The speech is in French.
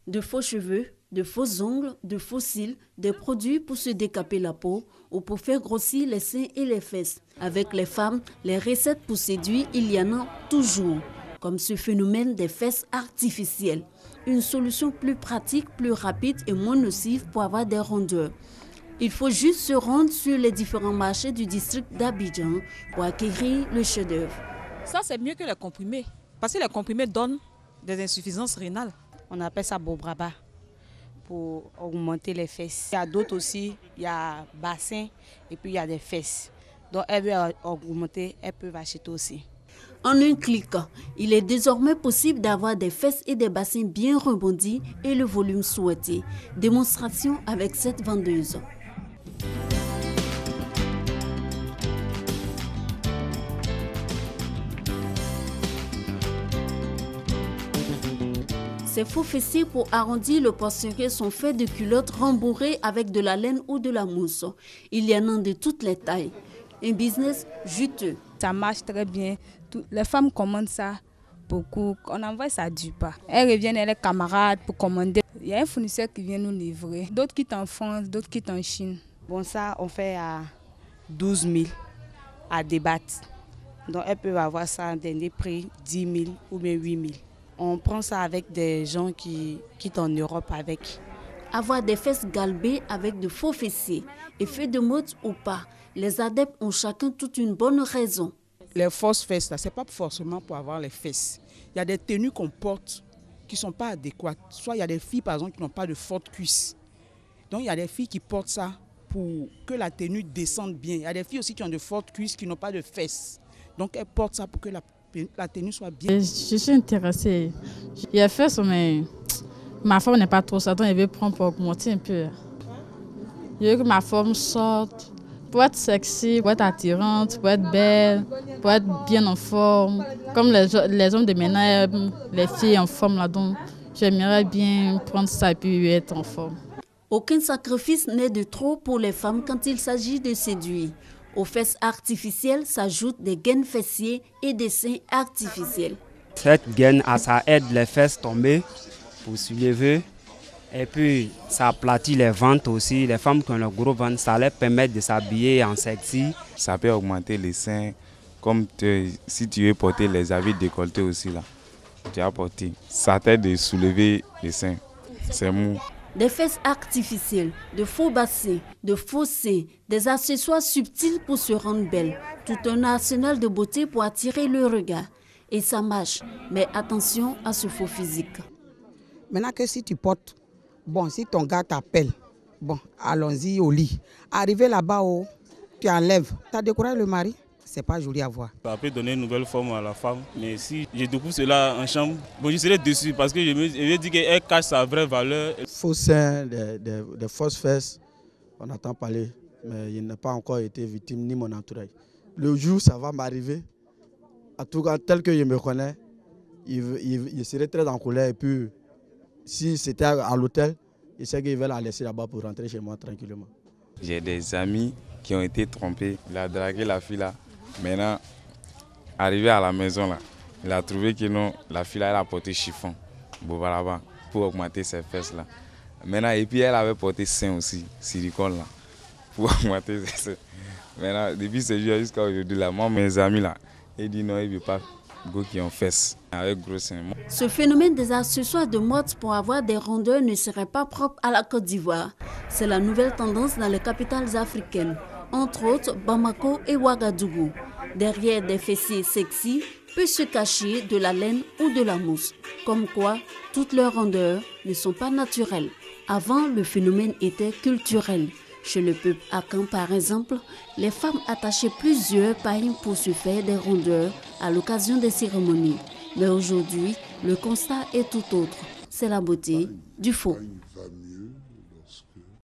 De faux cheveux, de faux ongles, de faux cils, des produits pour se décaper la peau ou pour faire grossir les seins et les fesses. Avec les femmes, les recettes pour séduire, il y en a toujours, comme ce phénomène des fesses artificielles. Une solution plus pratique, plus rapide et moins nocive pour avoir des rondeurs. Il faut juste se rendre sur les différents marchés du district d'Abidjan pour acquérir le chef-d'œuvre. Ça, c'est mieux que les comprimés, parce que les comprimés donnent des insuffisances rénales. On appelle ça bobraba pour augmenter les fesses. Il y a d'autres aussi, il y a bassin et puis il y a des fesses. Donc elles veulent augmenter, elles peuvent acheter aussi. En un clic, il est désormais possible d'avoir des fesses et des bassins bien rebondis et le volume souhaité. Démonstration avec cette vendeuse. Ces faux fessiers pour arrondir le poitrinail sont faits de culottes rembourrées avec de la laine ou de la mousse. Il y en a de toutes les tailles. Un business juteux. Ça marche très bien. Les femmes commandent ça beaucoup. On envoie ça du pas. Elles reviennent, elles camarades pour commander. Il y a un fournisseur qui vient nous livrer. D'autres quittent en France, d'autres quittent en Chine. Bon, ça, on fait à 12 000 à débattre. Donc elles peuvent avoir ça à des prix 10 000 ou bien 8 000. On prend ça avec des gens qui quittent en Europe avec. Avoir des fesses galbées avec de faux fessiers, effet de mode ou pas, les adeptes ont chacun toute une bonne raison. Les fausses fesses, ce n'est pas forcément pour avoir les fesses. Il y a des tenues qu'on porte qui ne sont pas adéquates. Soit il y a des filles par exemple qui n'ont pas de fortes cuisses. Donc il y a des filles qui portent ça pour que la tenue descende bien. Il y a des filles aussi qui ont de fortes cuisses qui n'ont pas de fesses. Donc elles portent ça pour que la tenue soit bien. Je suis intéressée. Il y a fait ça, mais ma forme n'est pas trop ça, donc je vais prendre pour augmenter un peu. Je veux que ma forme sorte, pour être sexy, pour être attirante, pour être belle, pour être bien en forme. Comme les hommes de maintenant aiment les filles en forme, là, donc j'aimerais bien prendre ça et puis être en forme. Aucun sacrifice n'est de trop pour les femmes quand il s'agit de séduire. Aux fesses artificielles s'ajoutent des gaines fessiers et des seins artificiels. Cette gaine, ça aide les fesses tomber pour soulever. Et puis, ça aplatit les ventres aussi. Les femmes qui ont le gros ventre, ça leur permet de s'habiller en sexy. Ça peut augmenter les seins. Comme si tu veux porter les habits décolletés aussi, là, tu as porté. Ça t'aide de soulever les seins. C'est mou. Des fesses artificielles, de faux bassins, de faux seins, des accessoires subtils pour se rendre belle. Tout un arsenal de beauté pour attirer le regard. Et ça marche, mais attention à ce faux physique. Maintenant que si tu portes, bon, si ton gars t'appelle, bon, allons-y au lit. Arrivé là-bas, tu enlèves, tu as découragé le mari. C'est pas joli à voir. Ça peut donner une nouvelle forme à la femme, mais si je découvre cela en chambre, bon, je serai déçu parce que je me dis qu'elle cache sa vraie valeur. Faux seins, des fausses fesses, on entend parler, mais il n'a pas encore été victime ni mon entourage. Le jour ça va m'arriver, en tout cas tel que je me connais, il serait très en colère et puis si c'était à l'hôtel, il sait qu'il va la laisser là-bas pour rentrer chez moi tranquillement. J'ai des amis qui ont été trompés, il a dragué la fille là. Maintenant, arrivé à la maison, là, il a trouvé que non, la fille là, elle a porté chiffon pour augmenter ses fesses. Là. Maintenant, et puis elle avait porté sein aussi, silicone, là, pour augmenter ses seins. Maintenant, depuis ce jour jusqu'à aujourd'hui, là, moi, mes amis, là, ils disent non, il ne veut pas go qui ont fesses avec gros seins. Ce phénomène des accessoires de mode pour avoir des rondeurs ne serait pas propre à la Côte d'Ivoire. C'est la nouvelle tendance dans les capitales africaines, entre autres Bamako et Ouagadougou. Derrière des fessiers sexy peut se cacher de la laine ou de la mousse. Comme quoi, toutes leurs rondeurs ne sont pas naturelles. Avant, le phénomène était culturel. Chez le peuple akan, par exemple, les femmes attachaient plusieurs pailles pour se faire des rondeurs à l'occasion des cérémonies. Mais aujourd'hui, le constat est tout autre. C'est la beauté du faux.